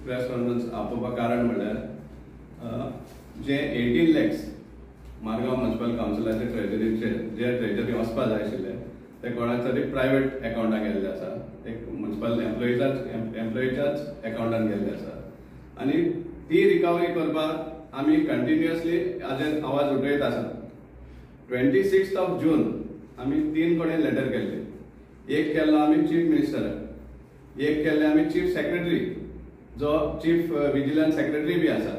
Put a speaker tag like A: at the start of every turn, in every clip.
A: Press conference आपोवपाक कारण म्हणल्यार जे 18 lakhs Margao municipal काउन्सिलाचे ट्रेजरीचे जे treasury वचपा जाय आशिल्ले ते कोणाक तरी प्रायवेट अकाउंटाक गेल्ले आसा, एक म्युनिसिपल एम्प्लॉयीच्याच अकाउंटान गेल्ले आसा आनी ती रिकवरी करपाक आमी कंटिन्युअसली हाजेर आवाज उठयत आसा. 26th of June आमी 3 कडेन लेटर केल्ले. एक केल्लो आमी चीफ मिनिस्टराक, एक केल्ले आमी चीफ सेक्रेटरी जो चीफ विजिलन्स सेक्रेटरी बी आसा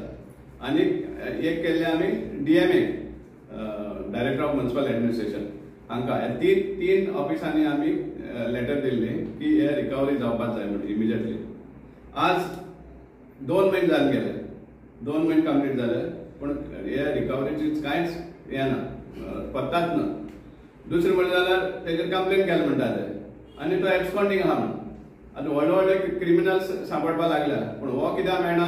A: आनी एक केल्ले आमी DMA director of municipal administration हांकां. ह्या तीन ऑफिसांनी आमी लेटर दिल्ली की हे रिकवरी जावपाक जाय म्हणून इमिजिएटली. आज 2 म्हयने जावन गेले, 2 म्हयने कंप्लीट जाले पूण हे रिकवरीची कांयच हें ना, पत्ताच ना. दुसरें म्हणलें जाल्यार तेजेर कंप्लेन केलें म्हणटा ते आनी तो एब्सकॉन्डिंग आहा म्हणून. आतां व्हडले व्हडले क्रिमिनल्स सांपडपाक लागल्या पूण हो कित्याक मेळना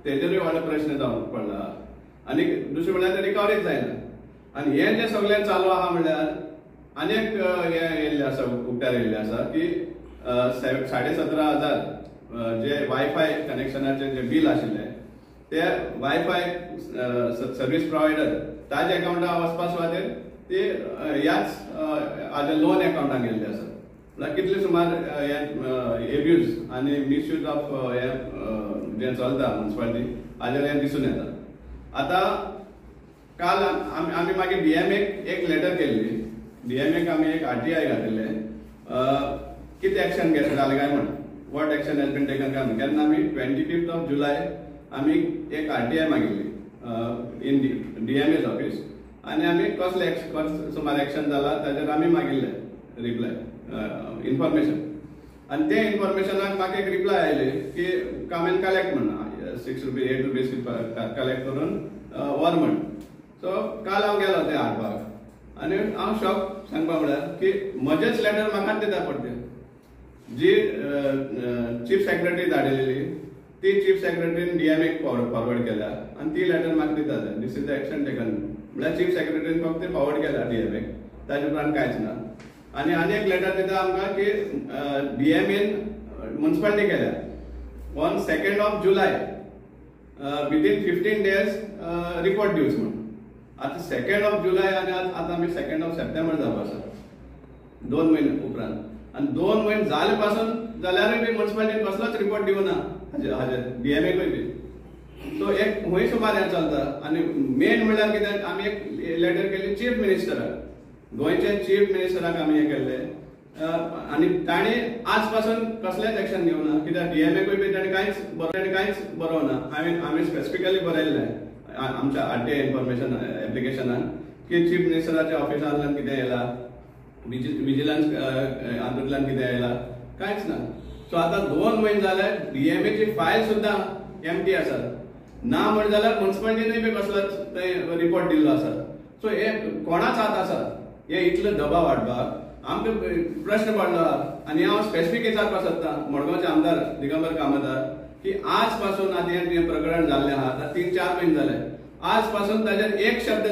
A: तेजेरूय व्हडलो प्रश्न जावन पडला. आनी दुसरें म्हणल्यार ते रिकवरीच जायना. आनी हें जें सगळें चालू आहा म्हणल्यार आनीक हें येयल्लें आसा, उक्त्यार येयल्लें आसा की 17,500 जे वायफाय कनेक्शनाचे जे बील आशिल्लें ते वायफाय सर्वीस प्रोवायडर ताजे अकाउंटाक वचपा सुवातेर ते ह्याच हाजे लोन अकाउंटाक गेल्ले आसा. म्हळ्यार कितले सुमार एब्यूज आनी मिसयूज ऑफ हें जें चलता म्युनिसिपालिटी हाजेर हें दिसून येता. आतां काल आमी मागीर DMAक एक लेटर केल्ली. DMAक आमी एक RTI घातिल्ले कितें एक्शन जालें काय म्हण, what action has been taken काय म्हण. केन्ना आमी 25th of July आमी एक RTI मागिल्ली इन DMA's ऑफिस आनी आमी कसले सुमार एक्शन जाला ताजेर आमी मागिल्ले रिप्लाय इन्फॉर्मेशन. आनी ते इन्फॉर्मेशनाक म्हाका एक रिप्लाय आयली की कामेन कलेक्ट म्हण 6 rupees 8 rupees कलेक्ट करून व्हर म्हण. सो काल हांव गेलो ते हाडपाक आनी हांव शॉक सांगपा म्हळ्यार की म्हजेच लेटर म्हाकाच दिता पडटे. जी चीफ सेक्रेटरी धाडिल्ली ती चीफ सेक्रेटरीन DMAक फॉरवर्ड केल्या आनी ती लेटर म्हाका दिता. This is the action taken म्हळ्यार चीफ सेक्रेटरीन फक्त फॉरवर्ड केल्या DMAक, ताजे उपरांत कांयच ना. आनी एक लेटर दिता आमकां की DMAन म्युनिसिपालिटी केल्या on 2nd of July within 15 days report दिवच म्हणून. आतां 2nd of July आनी आतां आमी 2nd of September जावपा आसा, 2 म्हयने उपरांत. आनी 2 म्हयने जाले पासून जाल्यारूय बी म्युनिसिपालिटीन कसलोच रिपोर्ट दिवना हाजेर DMAकूय बी. सो एक खंय सुमार हें चलता. आनी मेन म्हणल्यार कितें आमी एक लेटर केल्ली चीफ मिनिस्टराक, गोंयचे चीफ मिनिस्टराक आमी हें केल्लें आनी ताणी आज पासून कसलेंच एक्शन घेवना. कित्याक DMAकूय बी ताणी कांयच बरोवना. आमी स्पेसिफिकली बरयल्लें आमच्या RTI इन्फॉर्मेशन एप्लिकेशनान की चीफ मिनिस्टराच्या ऑफिसांतल्यान कितें येयला, विजिलन्स हातूंतल्यान कितें येयला, कांयच ना. सो आतां 2 म्हयने जाले DMAची फायल सुद्दां एम्प्टी आसा. ना म्हण जाल्यार म्युनिसिपालिटीनूय बी कसलोच थंय रिपोर्ट दिल्लो आसा. सो हे कोणाच हात आसा हे इतलो दबाव हाडपाक आमकां प्रश्न पडलो आहा. आनी हांव स्पेसिफीक विचारपाक सोदतां मडगांवचे आमदार दिगंबर कामतार की आज पासून आतां हें प्रकरण जाल्लें आहा, आतां 3-4 म्हयने जाले, आज पासून ताजेर एक शब्द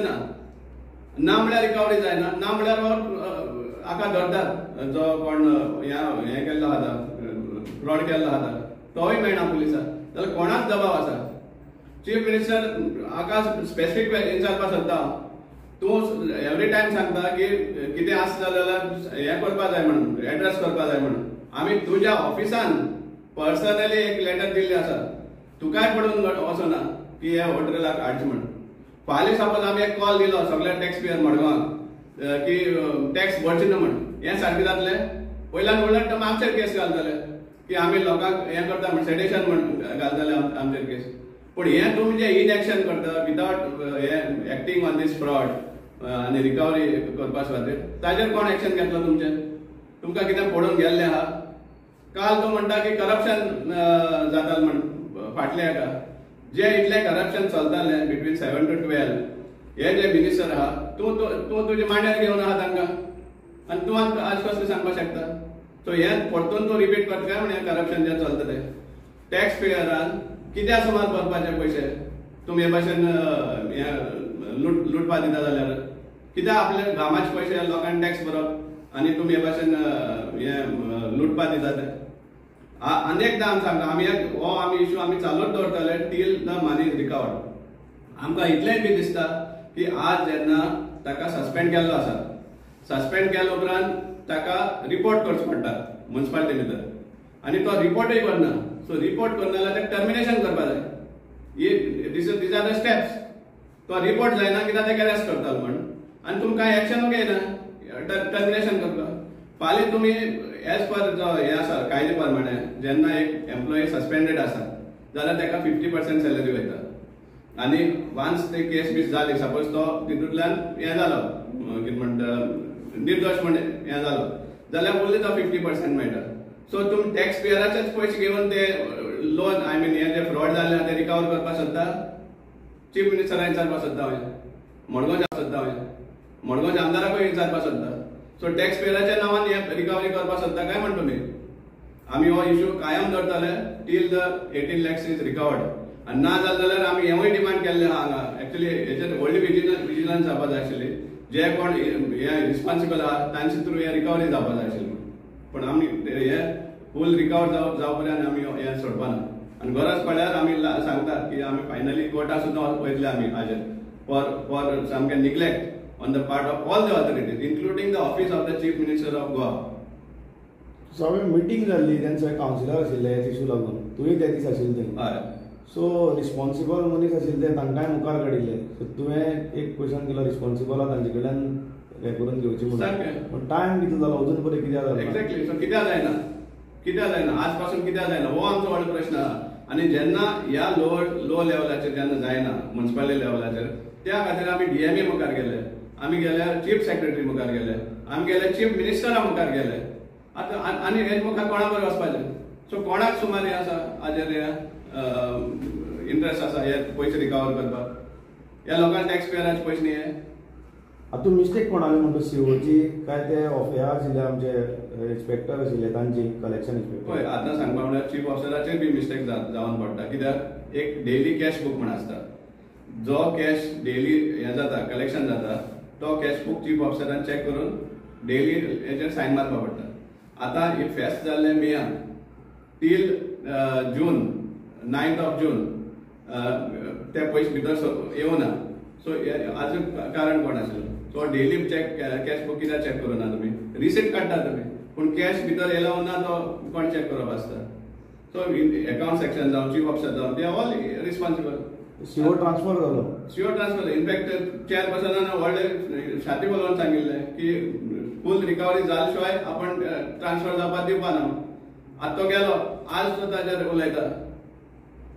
A: ना म्हळ्यार रिकवरी जायना, ना म्हळ्यार हाका धरतात जो कोण हें केल्लो आहा फ्रॉड केल्लो आहा तोय मेळना पुलिसाक. जाल्यार कोणाक दबाव आसा? चीफ मिनिस्टर हाका स्पेसिफीक विचारपाक सोदता. तूं एवरी टायम सांगता की कितें आसा जाल्यार हें करपा जाय म्हणून, एड्रेस करपा जाय म्हणून. आमी तुज्या ऑफिसान पर्सनली एक लेटर दिल्ली आसा, तुकाय पडून वचना की हे होटलाक हाडचें म्हणून. फाल्यां सपोज आमी एक कॉल दिलो सगळ्या टॅक्स पेयर मडगांवाक की टॅक्स भरचे ना म्हणून, हें सारकें जातलें? वयल्यान वयल्यान तो आमचेर केस घालतले की आमी लोकांक हें करता म्हणून सेडेशन म्हणून घालतले आमचेर केस. पूण हें तुमी जे इनएक्शन करता विदाउट हें एक्टींग ऑन दीस फ्रॉड आनी रिकवरी करपा सुवातेर ताजेर कोण एक्शन घेतलो तुमचें? तुमकां कितें पडून गेल्लें आहा? काल तूं म्हणटा की करप्शन जातालें म्हण फाटल्या हेका. जे इतलें करप्शन चलतालें बिटवीन 7 to 12 हे जे मिनिस्टर आहा तूं तुजे मांड्यार घेवन आहा तांकां आनी तूं आज कसलें सांगपाक शकता? सो हें परतून तूं रिपीट करता काय म्हण करप्शन जें चलता तें टॅक्स पेयरान कित्या सुमार भरपाचे पयशे तुमी हे भाशेन लुटपा दिता जाल्यार कित्याक आपले घामाचे पयशे लोकांनी टॅक्स भरप आनी तुमी हे भाशेन हे लुटपा दिता ते. आनी एकदां आमी सांगता आमी इश्यू आमी चालूच दवरतले till the money is recovered. आमकां इतलेंय बी दिसता की आज जेन्ना ताका सस्पेंड केल्लो आसा, सस्पेंड केल्या उपरांत ताका रिपोर्ट करचो पडटा म्युनिसिपालिटी भितर, आनी तो रिपोर्टूय करना. सो रिपोर्ट करना जाल्यार ताका टर्मिनेशन करपाक जाय. These are the steps. तो रिपोर्ट जायना कित्याक ताका अरेस्ट करतालो म्हण, आनी तुमकां कांय एक्शन घेयना टर्मिनेशन करपाक. फाल्यां तुमी एज पर जो हे आसा कायदे प्रमाणे जेन्ना एक एम्प्लॉई सस्पेंडेड आसा जाल्यार ताका 50% सॅलरी वयता. आनी वान्स ते केस बीस जाली, सपोज तो तितूंतल्यान हे जालो कितें म्हणटा निर्दोश म्हण हे जालो जाल्यार उरले तो 50% मेळटा. सो तुमी टॅक्स पेयराचेच पयशे घेवन ते लोन आय मीन हे जे फ्रॉड जाले ते रिकवर करपाक सोदता. चीफ मिनिस्टराक विचारपाक सोदता हांवें, मडगांवच्या सोदता हांवें, मडगांवच्या आमदाराकूय विचारपाक सोदता. सो टॅक्स पेयराच्या नांवान हे रिकवरी करपाक सोदता काय म्हण तुमी? आमी हो इश्यू कायम धरतले till the 18 lakhs is recovered. आनी ना जाल्यार आमी हेवूय डिमांड केल्ले हांगा. एक्चुअली हेचेर व्हडली विजिलन्स जावपाक जाय आशिल्ली. जे कोण हे रिस्पॉन्सिबल आहा तांचे थ्रू हे रिकवरी जावपाक जाय आशिल्ली. पण आमी हे फूल रिकवर जावं पर्यंत आमी हे सोडपाना. आनी गरज पडल्यार आमी सांगता की आमी फायनली कोर्टा सुद्दां वयतले आमी हाजेर फॉर सामकें neglect on the part of all the authorities, including the office of the Chief Minister of Goa.
B: सो हांवें मिटींग जाल्ली तेंचो कावन्सिलर आशिल्ले ह्या इशू लागून, तुवें त्या दीस आशिल्ले थंय. सो रिस्पॉन्सिबल मनीस आशिल्ले तांकांय मुखार काडिल्ले. सो तुवें एक क्वेश्चन केलो रिस्पॉन्सिबल आहा तांचे कडल्यान हे करून घेवची म्हणून, पण टायम कितलो जालो अजून पर्यंत कित्याक जालो?
A: एक्झॅक्टली. सो कित्याक जायना आज पासून कित्याक जायना हो आमचो व्हड प्रश्न आहा. आनी जेन्ना ह्या लो लेवलाचेर जेन्ना जायना म्युनिसिपालिटी लेवलाचेर, त्या खातीर आमी DMA मुखार गेले, आमी गेले चीफ सेक्रेटरी मुखार गेले, आमी गेले चीफ मिनिस्टरा मुखार गेले. आतां आनी हेज मुखार कोणा बरें वचपाचें? सो कोणाक सुमार हे आसा हाजेर इंट्रस्ट आसा हे पयशे रिकवर करपाक? ह्या लोकांक टॅक्स पेयराचे पयशे न्ही हे.
B: आतां मिस्टेक कोणाली म्हणटा COची काय ते हे आशिल्ले आमचे इन्स्पेक्टर आशिल्ले तांची कलेक्शन इन्स्पेक्टर?
A: पळय आतां सांगपा म्हळ्यार चीफ ऑफिसराचेर बी मिस्टेक जावन पडटा. कित्याक एक डेली कॅश बूक म्हण आसता, जो कॅश डेली हे जाता कलेक्शन जाता तो कॅश बूक चीफ ऑफिसरान चॅक करून डेली हेचेर सायन मारपाक पडटा. आतां हे फेस्ट जाल्ले मेयान till June 9th of June ते पयशे भितर येवना. सो हाजें कारण कोण आशिल्लो? So daily check cash book कित्याक चॅक करूना तुमी? रिसीट काडटा तुमी, पूण कॅश भितर येयलो ना तो कोण चॅक करप आसता? सो अकाउंट सेक्शन जावं चीफ ऑफिसर जावं they all responsible.
B: CO transfer जालो.
A: CO transfer. इनफॅक्ट चेअरपर्सनान व्हडले छाती बोलोवन सांगिल्लें की फूल रिकवरी जाले शिवाय आपण ट्रान्सफर जावपाक दिवपा ना. आतां तो गेलो, आज तो ताजेर उलयता.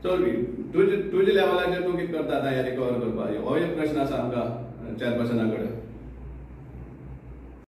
A: सो तुजे लेवलाचेर तूं कितें करता आतां हे रिकवर करपाक? हो एक प्रश्न आसा आमकां चेअरपर्सना कडेन.